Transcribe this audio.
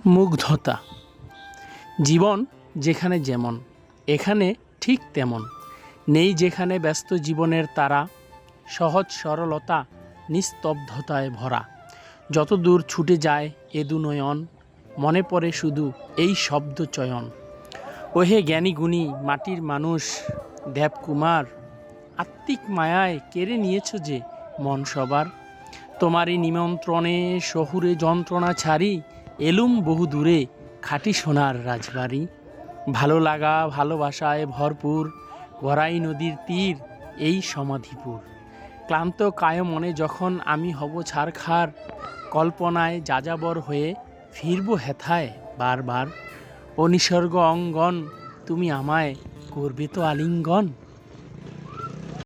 মুগ্ধতা। জীবন যেখানে যেমন এখানে ঠিক তেমন, নেই যেখানে ব্যস্ত জীবনের তারা, সহজ সরলতা নিস্তব্ধতায় ভরা। যত দূর ছুটে যায় এ দুনয়ন, মনে পড়ে শুধু এই শব্দ চয়ন। ওহে জ্ঞানী গুণী মাটির মানুষ, দেবকুমার, আত্মিক মায়ায় কেড়ে নিয়েছ যে মন সবার। তোমারই নিমন্ত্রণে শহুরে যন্ত্রণা ছাড়ি, এলুম বহু দূরে খাঁটি সোনার রাজবাড়ি। ভালো লাগা ভালোবাসায় ভরপুর, গড়াই নদীর তীর এই সমাধিপুর। ক্লান্ত কায় মনে যখন আমি হব ছারখার, কল্পনায় যাযাবর হয়ে ফিরব হেথায় বারবার। ও নিসর্গ অঙ্গন তুমি আমায় করবে তো আলিঙ্গন।